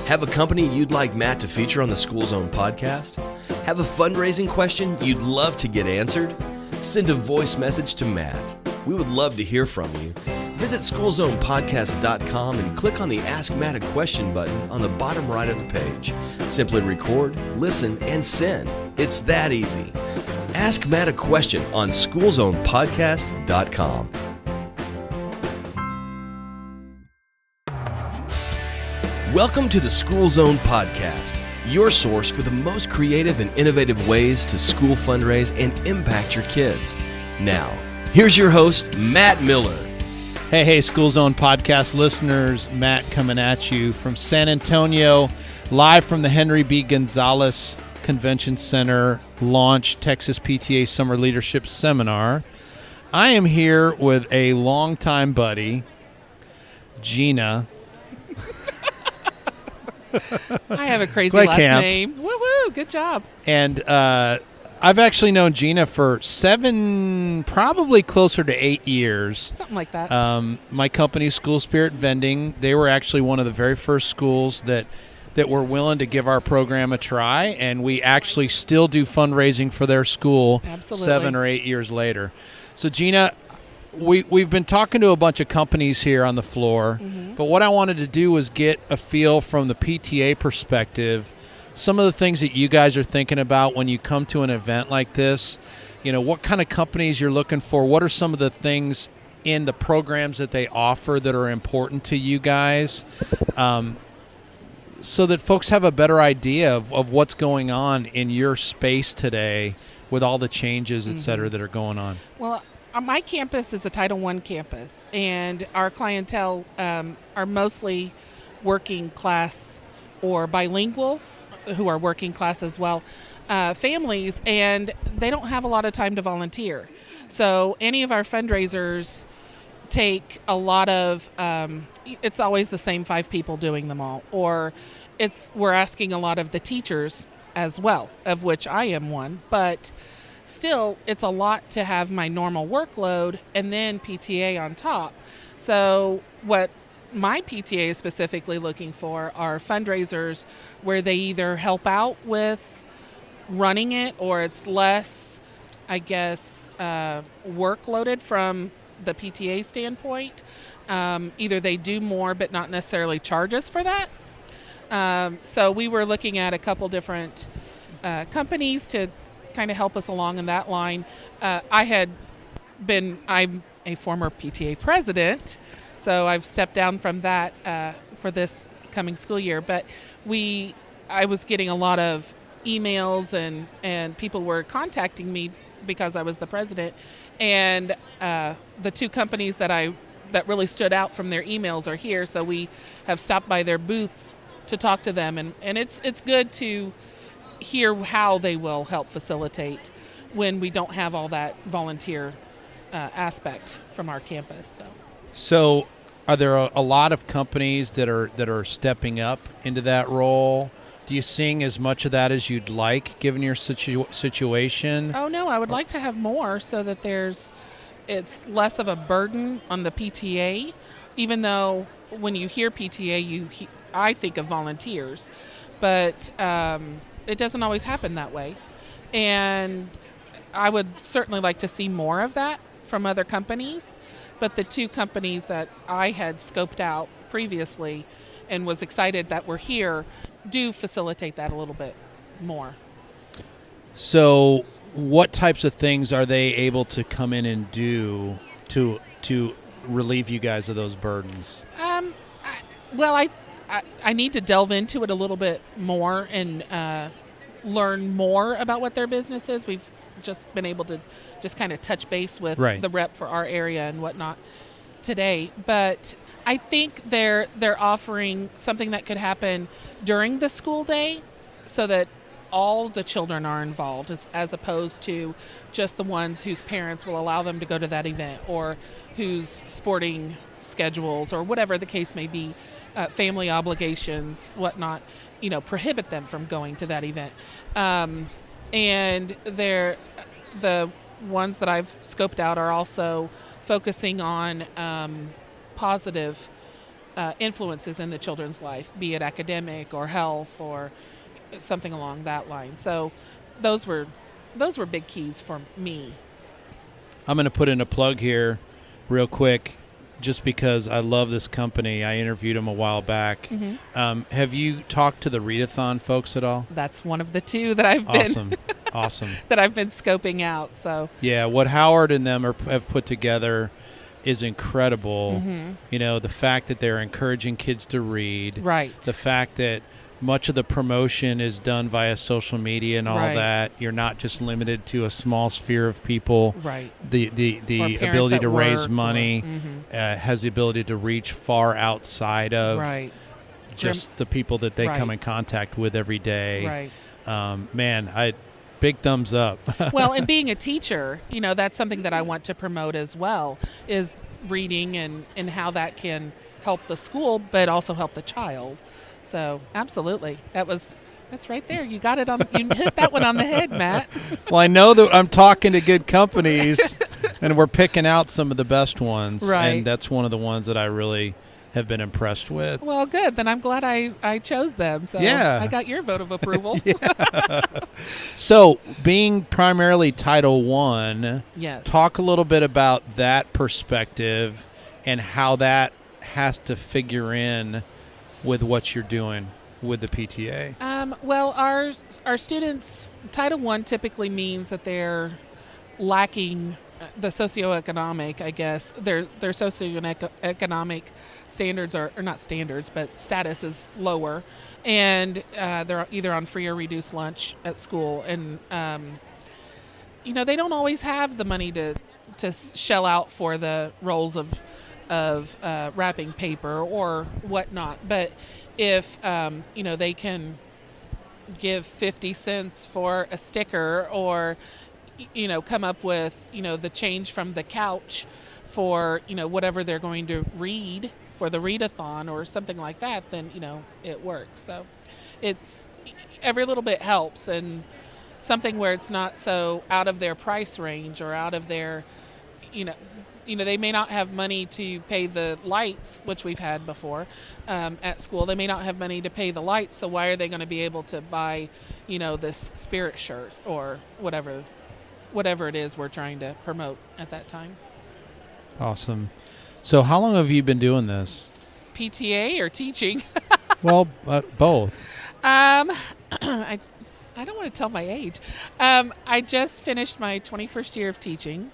Have a company you'd like Matt to feature on the School Zone podcast? Have a fundraising question you'd love to get answered? Send a voice message to Matt. We would love to hear from you. Visit schoolzonepodcast.com and click on the Ask Matt a Question button on the bottom right of the page. Simply record, listen, and send. It's that easy. Ask Matt a Question on schoolzonepodcast.com. Welcome to the School Zone Podcast, your source for the most creative and innovative ways to school fundraise and impact your kids. Now, here's your host, Matt Miller. Hey, School Zone Podcast listeners, Matt coming at you from San Antonio, live from the Henry B. Gonzalez Convention Center Launch Texas PTA Summer Leadership Seminar. I am here with a longtime buddy, Gina. I have a crazy Klakamp. last name. Woo-woo, good job. And I've actually known Gina for 7, probably closer to 8 years. Something like that. My company, School Spirit Vending, they were actually one of the very first schools that were willing to give our program a try, and we actually still do fundraising for their school. Absolutely. 7 or 8 years later. So, Gina, we've been talking to a bunch of companies here on the floor, but what I wanted to do was get a feel from the PTA perspective, some of the things that you guys are thinking about when you come to an event like this. You know, what kind of companies you're looking for, what are some of the things in the programs that they offer that are important to you guys, so that folks have a better idea of what's going on in your space today with all the changes, et cetera, that are going on. Well, my campus is a Title I campus, and our clientele are mostly working class or bilingual, who are working class as well, families, and they don't have a lot of time to volunteer. So any of our fundraisers take a lot of, it's always the same 5 people doing them all, or we're asking a lot of the teachers as well, of which I am one, but still, it's a lot to have my normal workload and then PTA on top. So what my PTA is specifically looking for are fundraisers where they either help out with running it, or it's less, I guess, workloaded from the PTA standpoint. Either they do more but not necessarily charge us for that. So we were looking at a couple different companies to kind of help us along in that line. I'm a former PTA president, so I've stepped down from that for this coming school year. But I was getting a lot of emails and people were contacting me because I was the president. And the 2 companies that really stood out from their emails are here, so we have stopped by their booth to talk to them, and it's good to hear how they will help facilitate when we don't have all that volunteer aspect from our campus. So are there a lot of companies that are stepping up into that role? Do you seeing as much of that as you'd like, given your situation? Oh no, I would like to have more so that it's less of a burden on the PTA. Even though when you hear PTA, I think of volunteers, but it doesn't always happen that way. And I would certainly like to see more of that from other companies. But the 2 companies that I had scoped out previously and was excited that we're here do facilitate that a little bit more. So what types of things are they able to come in and do to relieve you guys of those burdens? I need to delve into it a little bit more and learn more about what their business is. We've just been able to just kind of touch base with the rep for our area and whatnot today. But I think they're offering something that could happen during the school day so that all the children are involved as opposed to just the ones whose parents will allow them to go to that event or whose sporting schedules or whatever the case may be, family obligations, whatnot, prohibit them from going to that event. And the ones that I've scoped out are also focusing on positive influences in the children's life, be it academic or health or something along that line. So those were big keys for me. I'm going to put in a plug here real quick just because I love this company. I interviewed them a while back. Mm-hmm. Have you talked to the Readathon folks at all? That's one of the two that I've been Awesome. that I've been scoping out. So yeah, what Howard and them have put together is incredible. Mm-hmm. You know, the fact that they're encouraging kids to read. Right. The fact that much of the promotion is done via social media and all Right. that. You're not just limited to a small sphere of people. Right. The Or ability parents to at raise work money has the ability to reach far outside of right. just the people that they Right. come in contact with every day. Right. Man, big thumbs up. Well, and being a teacher, you know, that's something that I want to promote as well, is reading and how that can help the school, but also help the child. So absolutely. That's right there. You got it on. You hit that one on the head, Matt. Well, I know that I'm talking to good companies, and we're picking out some of the best ones. Right. And that's one of the ones that I really have been impressed with. Well, good. Then I'm glad I chose them. So Yeah. I got your vote of approval. So, being primarily Title I, Yes. talk a little bit about that perspective and how that has to figure in with what you're doing with the PTA. Well, our students, Title I typically means that they're lacking the socioeconomic, I guess. Their socioeconomic standards are not standards, but status is lower, and they're either on free or reduced lunch at school, and you know, they don't always have the money to shell out for the rolls of wrapping paper or whatnot. But if you know, they can give 50 cents for a sticker, or you know, come up with, you know, the change from the couch for, you know, whatever they're going to read for the Readathon or something like that, then, you know, it works. So it's every little bit helps, and something where it's not so out of their price range or out of their, you know, they may not have money to pay the lights, which we've had before at school. They may not have money to pay the lights, so why are they going to be able to buy, you know, this spirit shirt or whatever it is we're trying to promote at that time. Awesome. So how long have you been doing this? PTA or teaching? Well, both. I don't want to tell my age. I just finished my 21st year of teaching,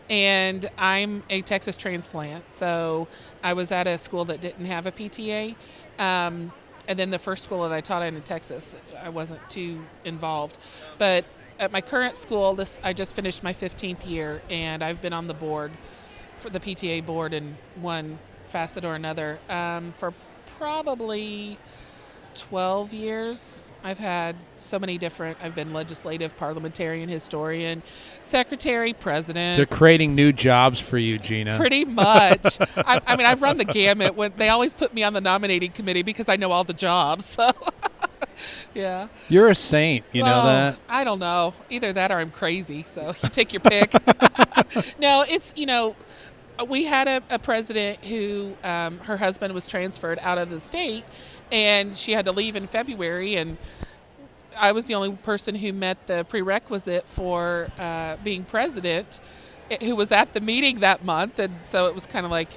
and I'm a Texas transplant. So I was at a school that didn't have a PTA. And then the first school that I taught in Texas, I wasn't too involved. But at my current school, I just finished my 15th year, and I've been on the board, for the PTA board, in one facet or another for probably 12 years. I've had so many different, I've been legislative, parliamentarian, historian, secretary, president. They're creating new jobs for you, Gina. Pretty much. I mean, I've run the gamut. When they always put me on the nominating committee because I know all the jobs. So, yeah. You're a saint, you know that? I don't know. Either that or I'm crazy. So you take your pick. No, it's, you know, we had a president who, her husband was transferred out of the state, and she had to leave in February, and I was the only person who met the prerequisite for being president, who was at the meeting that month. And so it was kind of like,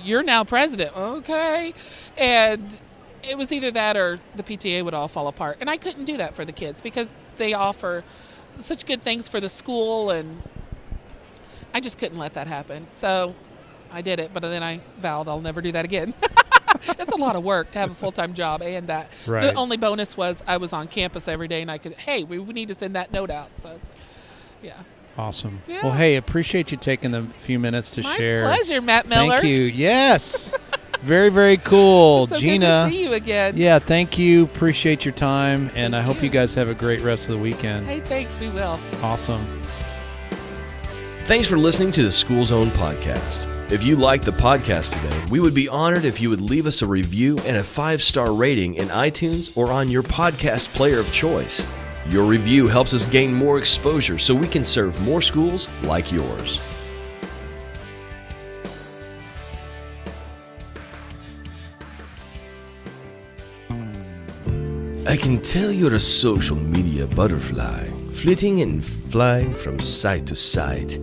you're now president. Okay. And it was either that or the PTA would all fall apart. And I couldn't do that for the kids because they offer such good things for the school, and I just couldn't let that happen. So I did it, but then I vowed I'll never do that again. It's a lot of work to have a full-time job, and that. Right. The only bonus was I was on campus every day, and I could, hey, we need to send that note out. So, yeah. Awesome. Yeah. Well, hey, appreciate you taking the few minutes to share. My pleasure, Matt Miller. Thank you. Yes. Very, very cool. So Gina. good to see you again. Yeah, thank you. Appreciate your time, and I hope you guys have a great rest of the weekend. Hey, thanks. We will. Awesome. Thanks for listening to the School Zone podcast. If you liked the podcast today, we would be honored if you would leave us a review and a 5-star rating in iTunes or on your podcast player of choice. Your review helps us gain more exposure so we can serve more schools like yours. I can tell you're a social media butterfly, flitting and flying from site to site,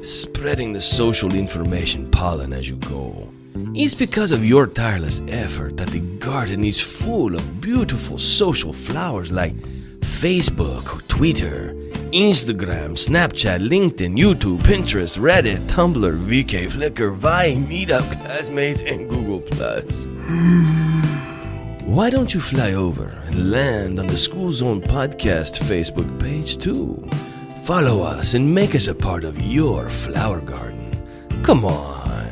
spreading the social information pollen as you go. It's because of your tireless effort that the garden is full of beautiful social flowers like Facebook, Twitter, Instagram, Snapchat, LinkedIn, YouTube, Pinterest, Reddit, Tumblr, VK, Flickr, Vine, Meetup, Classmates, and Google+. Why don't you fly over and land on the School Zone Podcast Facebook page too? Follow us and make us a part of your flower garden. Come on.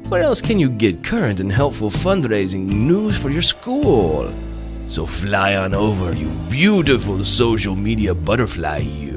Where else can you get current and helpful fundraising news for your school? So fly on over, you beautiful social media butterfly, you.